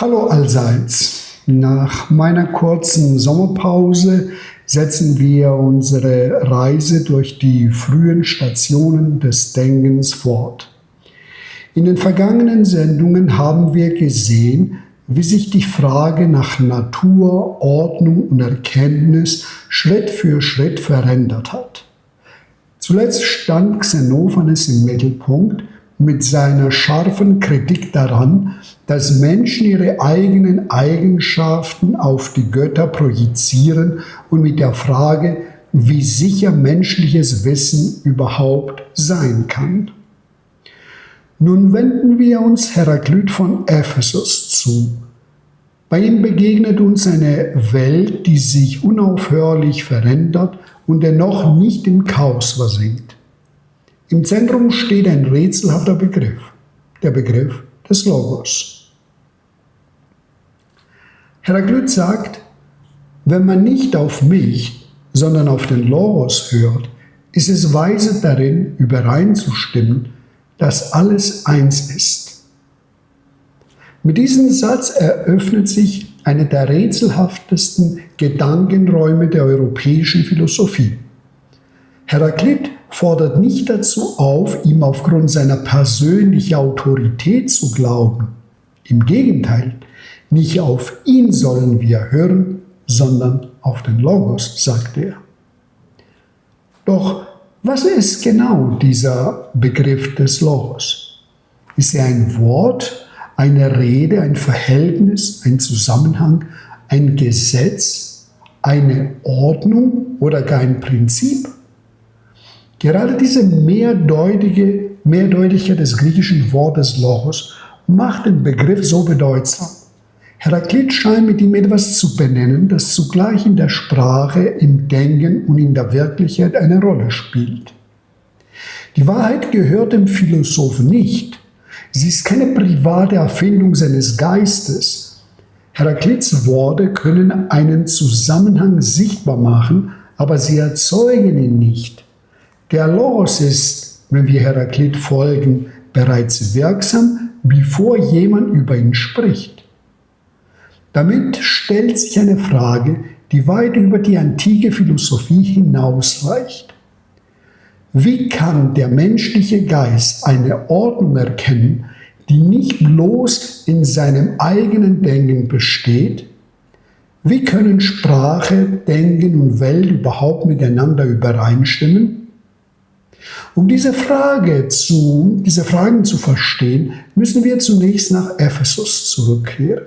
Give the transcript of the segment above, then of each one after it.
Hallo allseits. Nach meiner kurzen Sommerpause setzen wir unsere Reise durch die frühen Stationen des Denkens fort. In den vergangenen Sendungen haben wir gesehen, wie sich die Frage nach Natur, Ordnung und Erkenntnis Schritt für Schritt verändert hat. Zuletzt stand Xenophanes im Mittelpunkt mit seiner scharfen Kritik daran, dass Menschen ihre eigenen Eigenschaften auf die Götter projizieren und mit der Frage, wie sicher menschliches Wissen überhaupt sein kann. Nun wenden wir uns Heraklit von Ephesus zu. Bei ihm begegnet uns eine Welt, die sich unaufhörlich verändert und dennoch nicht im Chaos versinkt. Im Zentrum steht ein rätselhafter Begriff, der Begriff des Logos. Heraklit sagt, wenn man nicht auf mich, sondern auf den Logos hört, ist es weise darin, übereinzustimmen, dass alles eins ist. Mit diesem Satz eröffnet sich eine der rätselhaftesten Gedankenräume der europäischen Philosophie. Heraklit fordert nicht dazu auf, ihm aufgrund seiner persönlichen Autorität zu glauben. Im Gegenteil, nicht auf ihn sollen wir hören, sondern auf den Logos, sagt er. Doch was ist genau dieser Begriff des Logos? Ist er ein Wort, eine Rede, ein Verhältnis, ein Zusammenhang, ein Gesetz, eine Ordnung oder gar ein Prinzip? Gerade diese Mehrdeutigkeit des griechischen Wortes Logos macht den Begriff so bedeutsam. Heraklit scheint mit ihm etwas zu benennen, das zugleich in der Sprache, im Denken und in der Wirklichkeit eine Rolle spielt. Die Wahrheit gehört dem Philosophen nicht. Sie ist keine private Erfindung seines Geistes. Heraklits Worte können einen Zusammenhang sichtbar machen, aber sie erzeugen ihn nicht. Der Logos ist, wenn wir Heraklit folgen, bereits wirksam, bevor jemand über ihn spricht. Damit stellt sich eine Frage, die weit über die antike Philosophie hinausreicht. Wie kann der menschliche Geist eine Ordnung erkennen, die nicht bloß in seinem eigenen Denken besteht? Wie können Sprache, Denken und Welt überhaupt miteinander übereinstimmen? Um diese Fragen zu verstehen, müssen wir zunächst nach Ephesus zurückkehren.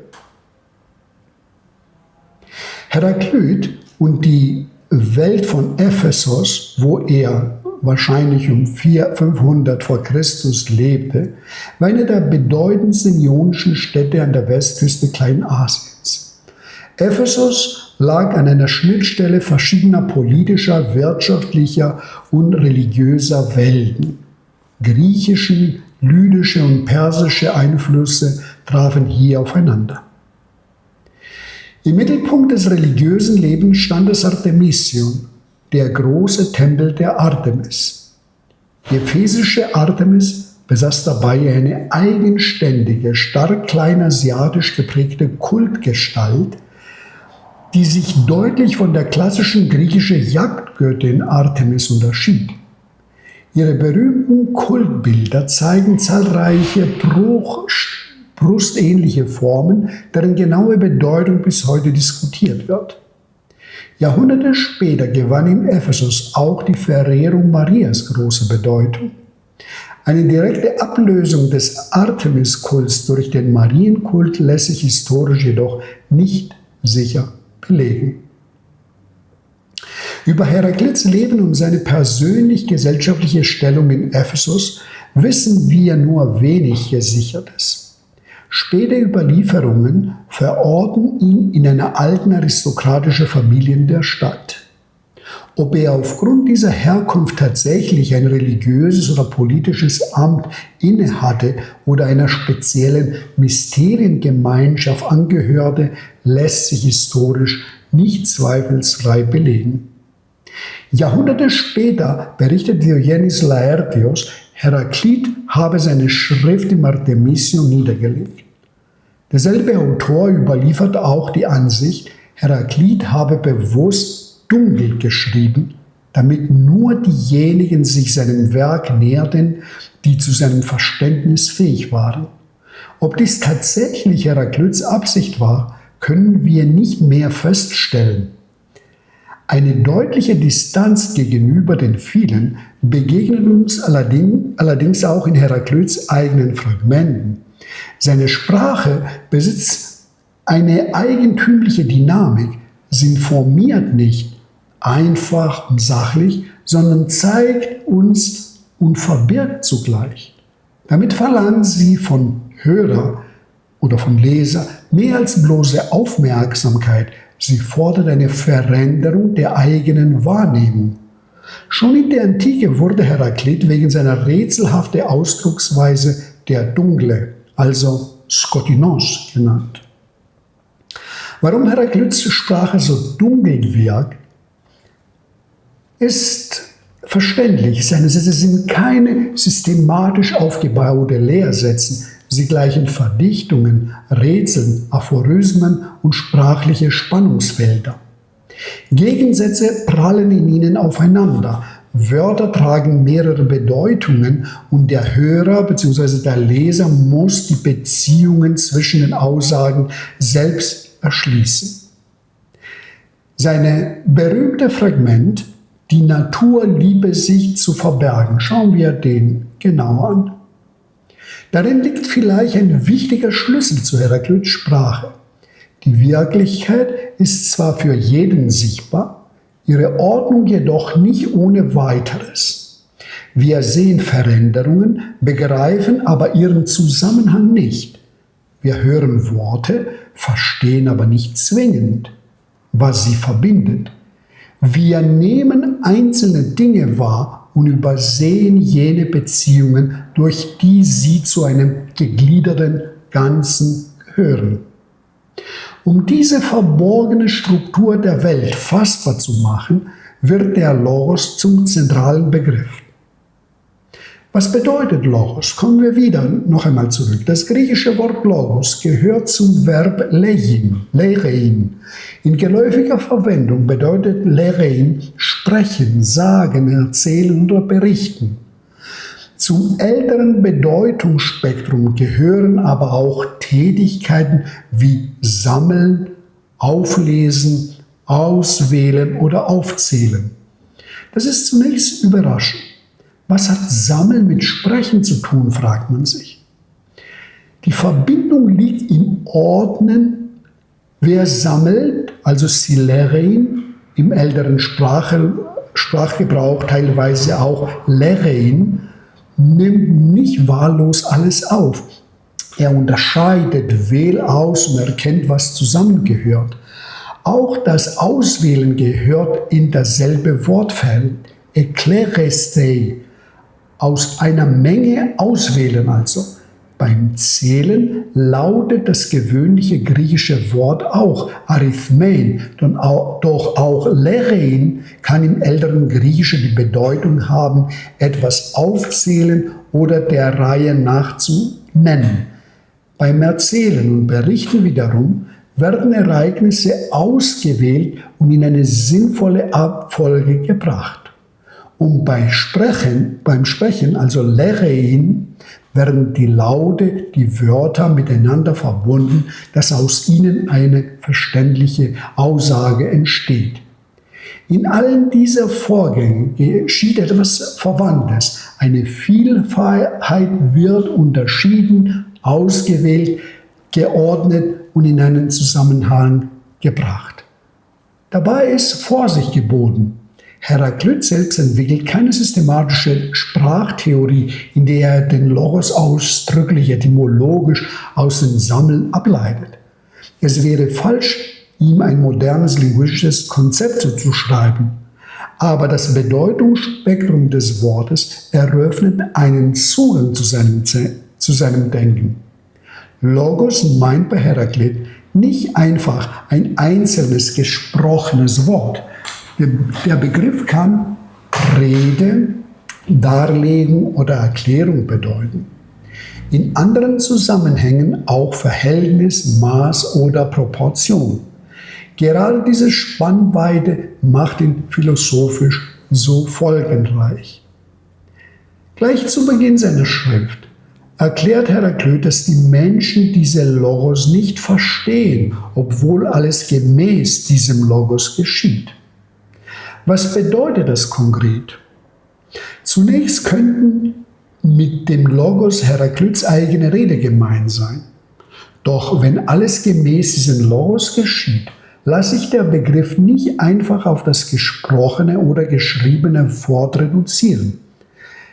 Heraklit und die Welt von Ephesus, wo er wahrscheinlich um 500 vor Christus lebte, war eine der bedeutendsten ionischen Städte an der Westküste Kleinasiens. Ephesus lag an einer Schnittstelle verschiedener politischer, wirtschaftlicher und religiöser Welten. Griechische, lydische und persische Einflüsse trafen hier aufeinander. Im Mittelpunkt des religiösen Lebens stand das Artemision, der große Tempel der Artemis. Die ephesische Artemis besaß dabei eine eigenständige, stark kleinasiatisch geprägte Kultgestalt, die sich deutlich von der klassischen griechischen Jagdgöttin Artemis unterschied. Ihre berühmten Kultbilder zeigen zahlreiche brustähnliche Formen, deren genaue Bedeutung bis heute diskutiert wird. Jahrhunderte später gewann in Ephesus auch die Verehrung Marias große Bedeutung. Eine direkte Ablösung des Artemis-Kults durch den Marienkult lässt sich historisch jedoch nicht sicher belegen. Über Heraklits Leben und seine persönlich-gesellschaftliche Stellung in Ephesus wissen wir nur wenig Gesichertes. Späte Überlieferungen verorten ihn in einer alten aristokratischen Familie der Stadt. Ob er aufgrund dieser Herkunft tatsächlich ein religiöses oder politisches Amt innehatte oder einer speziellen Mysteriengemeinschaft angehörte, lässt sich historisch nicht zweifelsfrei belegen. Jahrhunderte später berichtet Diogenes Laertios, Heraklit habe seine Schrift im Artemision niedergelegt. Derselbe Autor überliefert auch die Ansicht, Heraklit habe bewusst dunkel geschrieben, damit nur diejenigen sich seinem Werk näherten, die zu seinem Verständnis fähig waren. Ob dies tatsächlich Heraklits Absicht war, können wir nicht mehr feststellen. Eine deutliche Distanz gegenüber den vielen begegnet uns allerdings auch in Heraklits eigenen Fragmenten. Seine Sprache besitzt eine eigentümliche Dynamik. Sie informiert nicht einfach und sachlich, sondern zeigt uns und verbirgt zugleich. Damit verlangt sie von Hörer oder von Leser mehr als bloße Aufmerksamkeit. Sie fordert eine Veränderung der eigenen Wahrnehmung. Schon in der Antike wurde Heraklit wegen seiner rätselhaften Ausdrucksweise der Dunkle, also Skotinos, genannt. Warum Heraklits Sprache so dunkel wirkt, ist verständlich. Seine Sätze sind keine systematisch aufgebaute Lehrsätze. Sie gleichen Verdichtungen, Rätseln, Aphorismen und sprachliche Spannungsfelder. Gegensätze prallen in ihnen aufeinander. Wörter tragen mehrere Bedeutungen und der Hörer bzw. der Leser muss die Beziehungen zwischen den Aussagen selbst erschließen. Sein berühmtes Fragment, die Natur liebe sich zu verbergen, schauen wir den genauer an. Darin liegt vielleicht ein wichtiger Schlüssel zu Heraklits Sprache. Die Wirklichkeit ist zwar für jeden sichtbar, ihre Ordnung jedoch nicht ohne weiteres. Wir sehen Veränderungen, begreifen aber ihren Zusammenhang nicht. Wir hören Worte, verstehen aber nicht zwingend, was sie verbindet. Wir nehmen einzelne Dinge wahr und übersehen jene Beziehungen, durch die sie zu einem gegliederten Ganzen gehören. Um diese verborgene Struktur der Welt fassbar zu machen, wird der Logos zum zentralen Begriff. Was bedeutet Logos? Kommen wir wieder noch einmal zurück. Das griechische Wort Logos gehört zum Verb lerein. In geläufiger Verwendung bedeutet lerein sprechen, sagen, erzählen oder berichten. Zum älteren Bedeutungsspektrum gehören aber auch Tätigkeiten wie Sammeln, Auflesen, Auswählen oder Aufzählen. Das ist zunächst überraschend. Was hat Sammeln mit Sprechen zu tun, fragt man sich. Die Verbindung liegt im Ordnen. Wer sammelt, also silerein, im älteren Sprachgebrauch teilweise auch lerein, nimmt nicht wahllos alles auf. Er unterscheidet, wählt aus und erkennt, was zusammengehört. Auch das Auswählen gehört in dasselbe Wortfeld. Eklerestei, aus einer Menge auswählen also. Beim Zählen lautet das gewöhnliche griechische Wort auch Arithmein, doch auch Lerein kann im älteren Griechischen die Bedeutung haben, etwas aufzählen oder der Reihe nach zu nennen. Beim Erzählen und Berichten wiederum werden Ereignisse ausgewählt und in eine sinnvolle Abfolge gebracht. Und beim Sprechen, also Lerein, werden die Laute, die Wörter miteinander verbunden, dass aus ihnen eine verständliche Aussage entsteht. In allen diesen Vorgängen geschieht etwas Verwandtes. Eine Vielfalt wird unterschieden, ausgewählt, geordnet und in einen Zusammenhang gebracht. Dabei ist Vorsicht geboten. Heraklit selbst entwickelt keine systematische Sprachtheorie, in der er den Logos ausdrücklich etymologisch aus dem Sammeln ableitet. Es wäre falsch, ihm ein modernes linguistisches Konzept zuzuschreiben. Aber das Bedeutungsspektrum des Wortes eröffnet einen Zugang zu seinem Denken. Logos meint bei Heraklit nicht einfach ein einzelnes gesprochenes Wort. Der Begriff kann Rede, Darlegen oder Erklärung bedeuten. In anderen Zusammenhängen auch Verhältnis, Maß oder Proportion. Gerade diese Spannweite macht ihn philosophisch so folgenreich. Gleich zu Beginn seiner Schrift erklärt Heraklit, dass die Menschen diese Logos nicht verstehen, obwohl alles gemäß diesem Logos geschieht. Was bedeutet das konkret? Zunächst könnten mit dem Logos Heraklits eigene Rede gemeint sein. Doch wenn alles gemäß diesem Logos geschieht, lasse sich der Begriff nicht einfach auf das gesprochene oder geschriebene Wort reduzieren.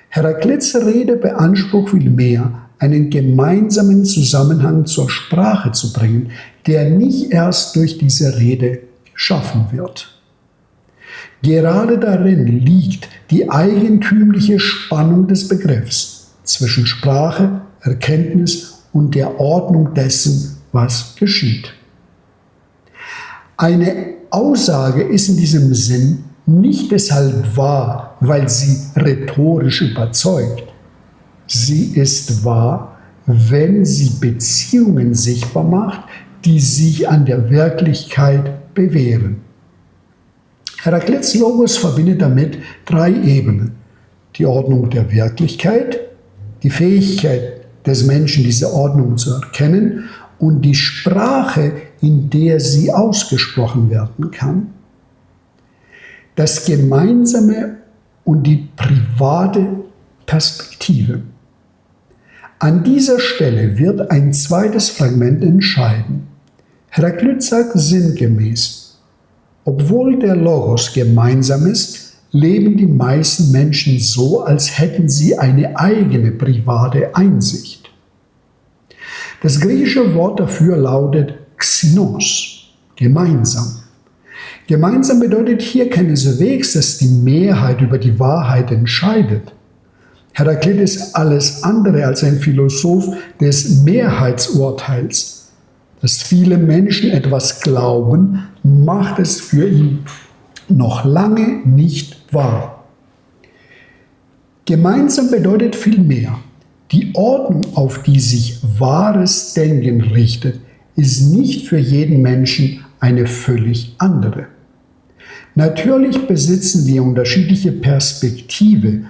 Heraklits Rede beansprucht vielmehr, einen gemeinsamen Zusammenhang zur Sprache zu bringen, der nicht erst durch diese Rede geschaffen wird. Gerade darin liegt die eigentümliche Spannung des Begriffs zwischen Sprache, Erkenntnis und der Ordnung dessen, was geschieht. Eine Aussage ist in diesem Sinn nicht deshalb wahr, weil sie rhetorisch überzeugt. Sie ist wahr, wenn sie Beziehungen sichtbar macht, die sich an der Wirklichkeit bewähren. Heraklits Logos verbindet damit 3 Ebenen: die Ordnung der Wirklichkeit, die Fähigkeit des Menschen, diese Ordnung zu erkennen, und die Sprache, in der sie ausgesprochen werden kann. Das Gemeinsame und die private Perspektive. An dieser Stelle wird ein zweites Fragment entscheiden. Heraklit sagt sinngemäß: Obwohl der Logos gemeinsam ist, leben die meisten Menschen so, als hätten sie eine eigene private Einsicht. Das griechische Wort dafür lautet Xenos, gemeinsam. Gemeinsam bedeutet hier keineswegs, dass die Mehrheit über die Wahrheit entscheidet. Heraklit ist alles andere als ein Philosoph des Mehrheitsurteils. Dass viele Menschen etwas glauben, macht es für ihn noch lange nicht wahr. Gemeinsam bedeutet vielmehr, die Ordnung, auf die sich wahres Denken richtet, ist nicht für jeden Menschen eine völlig andere. Natürlich besitzen wir unterschiedliche Perspektiven.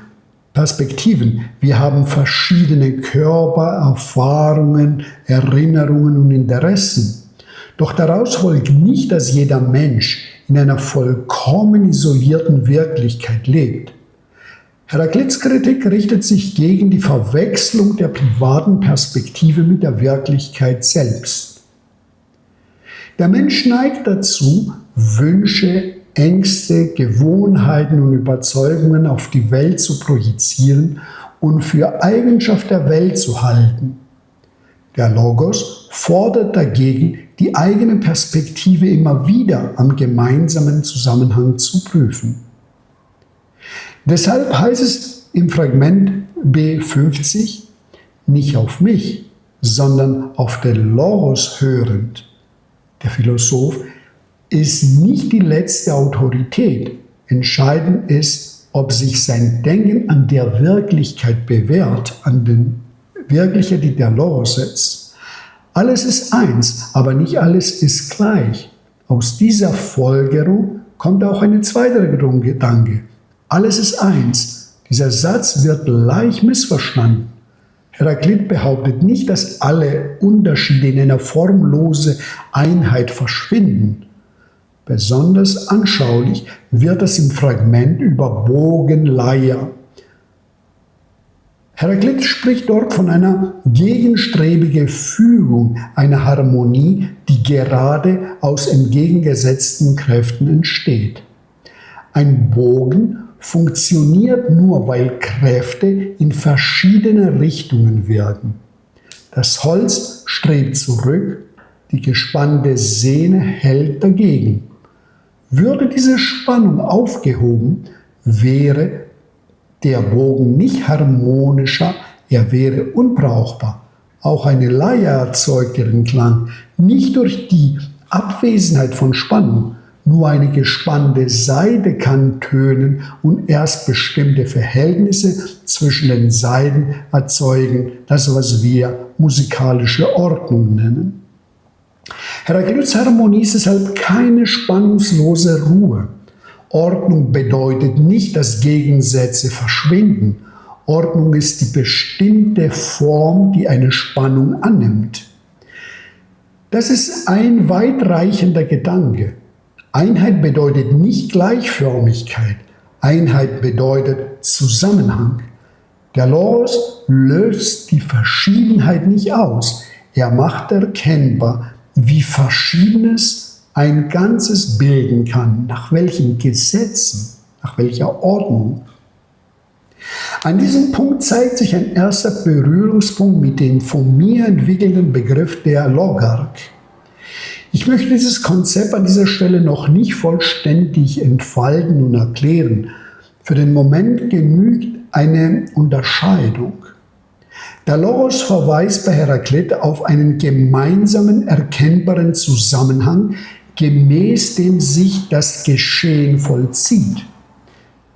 Wir haben verschiedene Körper, Erfahrungen, Erinnerungen und Interessen. Doch daraus folgt nicht, dass jeder Mensch in einer vollkommen isolierten Wirklichkeit lebt. Heraklits Kritik richtet sich gegen die Verwechslung der privaten Perspektive mit der Wirklichkeit selbst. Der Mensch neigt dazu, Wünsche, Ängste, Gewohnheiten und Überzeugungen auf die Welt zu projizieren und für Eigenschaft der Welt zu halten. Der Logos fordert dagegen, die eigene Perspektive immer wieder am gemeinsamen Zusammenhang zu prüfen. Deshalb heißt es im Fragment B50, nicht auf mich, sondern auf den Logos hörend. Der Philosoph ist nicht die letzte Autorität. Entscheidend ist, ob sich sein Denken an der Wirklichkeit bewährt, an den Wirklichkeit, die der Logos setzt. Alles ist eins, aber nicht alles ist gleich. Aus dieser Folgerung kommt auch ein zweiter Gedanke. Alles ist eins. Dieser Satz wird leicht missverstanden. Heraklit behauptet nicht, dass alle Unterschiede in einer formlosen Einheit verschwinden. Besonders anschaulich wird es im Fragment über Bogenleier. Heraklit spricht dort von einer gegenstrebigen Fügung, einer Harmonie, die gerade aus entgegengesetzten Kräften entsteht. Ein Bogen funktioniert nur, weil Kräfte in verschiedene Richtungen wirken. Das Holz strebt zurück, die gespannte Sehne hält dagegen. Würde diese Spannung aufgehoben, wäre der Bogen nicht harmonischer, er wäre unbrauchbar. Auch eine Leier erzeugt ihren Klang nicht durch die Abwesenheit von Spannung, Nur eine gespannte Saite kann tönen und erst bestimmte Verhältnisse zwischen den Saiten erzeugen, das was wir musikalische Ordnung nennen. Heraklits Harmonie ist deshalb keine spannungslose Ruhe. Ordnung bedeutet nicht, dass Gegensätze verschwinden. Ordnung ist die bestimmte Form, die eine Spannung annimmt. Das ist ein weitreichender Gedanke. Einheit bedeutet nicht Gleichförmigkeit. Einheit bedeutet Zusammenhang. Der Logos löst die Verschiedenheit nicht aus. Er macht erkennbar, wie Verschiedenes ein Ganzes bilden kann, nach welchen Gesetzen, nach welcher Ordnung. An diesem Punkt zeigt sich ein erster Berührungspunkt mit dem von mir entwickelten Begriff der Logark. Ich möchte dieses Konzept an dieser Stelle noch nicht vollständig entfalten und erklären. Für den Moment genügt eine Unterscheidung. Der Logos verweist bei Heraklit auf einen gemeinsamen erkennbaren Zusammenhang, gemäß dem sich das Geschehen vollzieht.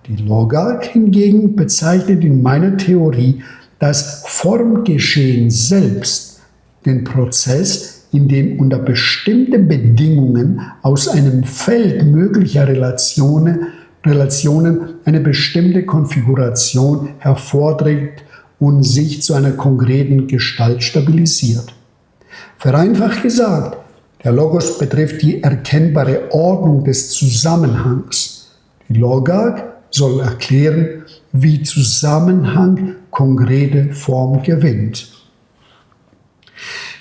Die Logark hingegen bezeichnet in meiner Theorie das Formgeschehen selbst, den Prozess, in dem unter bestimmten Bedingungen aus einem Feld möglicher Relationen eine bestimmte Konfiguration hervortritt und sich zu einer konkreten Gestalt stabilisiert. Vereinfacht gesagt, der Logos betrifft die erkennbare Ordnung des Zusammenhangs. Die Logark soll erklären, wie Zusammenhang konkrete Form gewinnt.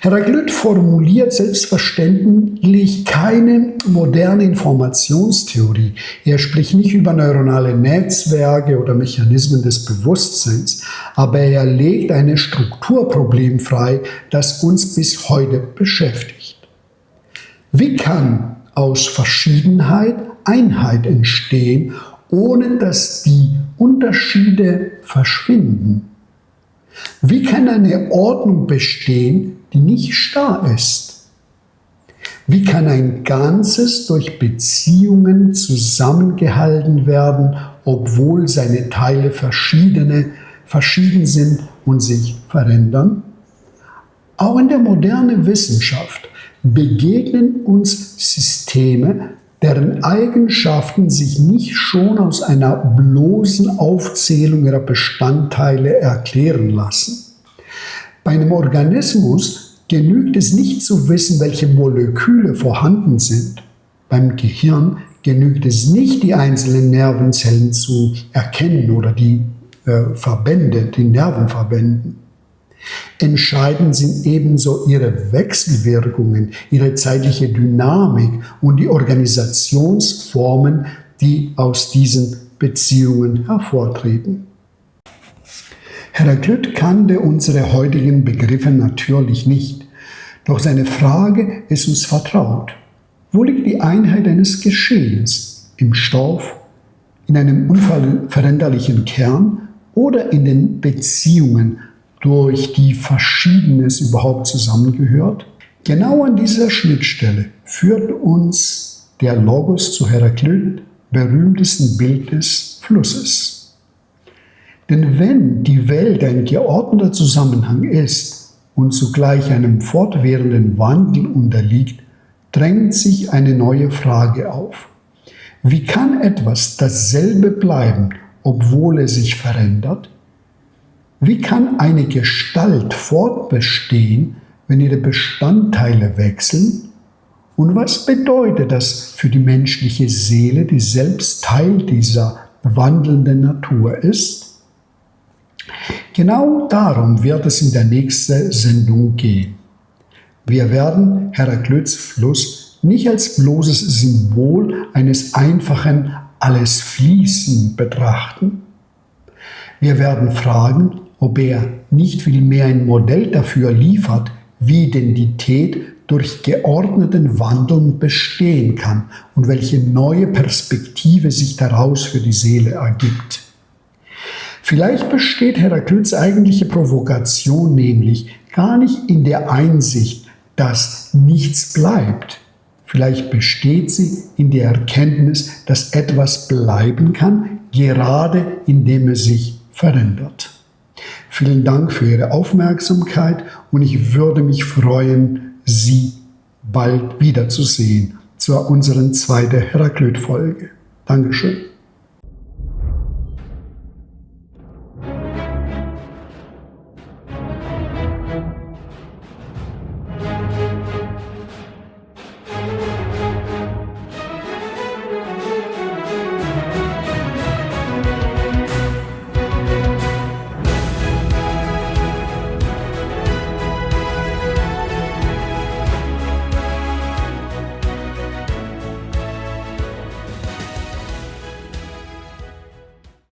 Heraklit formuliert selbstverständlich keine moderne Informationstheorie. Er spricht nicht über neuronale Netzwerke oder Mechanismen des Bewusstseins, aber er legt ein Strukturproblem frei, das uns bis heute beschäftigt. Wie kann aus Verschiedenheit Einheit entstehen, ohne dass die Unterschiede verschwinden? Wie kann eine Ordnung bestehen, die nicht starr ist? Wie kann ein Ganzes durch Beziehungen zusammengehalten werden, obwohl seine Teile verschieden sind und sich verändern? Auch in der modernen Wissenschaft begegnen uns Systeme, deren Eigenschaften sich nicht schon aus einer bloßen Aufzählung ihrer Bestandteile erklären lassen. Bei einem Organismus genügt es nicht zu wissen, welche Moleküle vorhanden sind. Beim Gehirn genügt es nicht, die einzelnen Nervenzellen zu erkennen oder die Nervenverbände. Entscheidend sind ebenso ihre Wechselwirkungen, ihre zeitliche Dynamik und die Organisationsformen, die aus diesen Beziehungen hervortreten. Heraklit kannte unsere heutigen Begriffe natürlich nicht, doch seine Frage ist uns vertraut. Wo liegt die Einheit eines Geschehens? Im Stoff, in einem unveränderlichen Kern oder in den Beziehungen, durch die Verschiedenes überhaupt zusammengehört? Genau an dieser Schnittstelle führt uns der Logos zu Heraklit, berühmtesten Bild des Flusses. Denn wenn die Welt ein geordneter Zusammenhang ist und zugleich einem fortwährenden Wandel unterliegt, drängt sich eine neue Frage auf. Wie kann etwas dasselbe bleiben, obwohl es sich verändert? Wie kann eine Gestalt fortbestehen, wenn ihre Bestandteile wechseln? Und was bedeutet das für die menschliche Seele, die selbst Teil dieser wandelnden Natur ist? Genau darum wird es in der nächsten Sendung gehen. Wir werden Heraklits Fluss nicht als bloßes Symbol eines einfachen Alles fließen betrachten. Wir werden fragen, ob er nicht vielmehr ein Modell dafür liefert, wie Identität durch geordneten Wandel bestehen kann und welche neue Perspektive sich daraus für die Seele ergibt. Vielleicht besteht Heraklits eigentliche Provokation nämlich gar nicht in der Einsicht, dass nichts bleibt. Vielleicht besteht sie in der Erkenntnis, dass etwas bleiben kann, gerade indem es sich verändert. Vielen Dank für Ihre Aufmerksamkeit und ich würde mich freuen, Sie bald wiederzusehen zu unserer zweiten Heraklit-Folge. Dankeschön.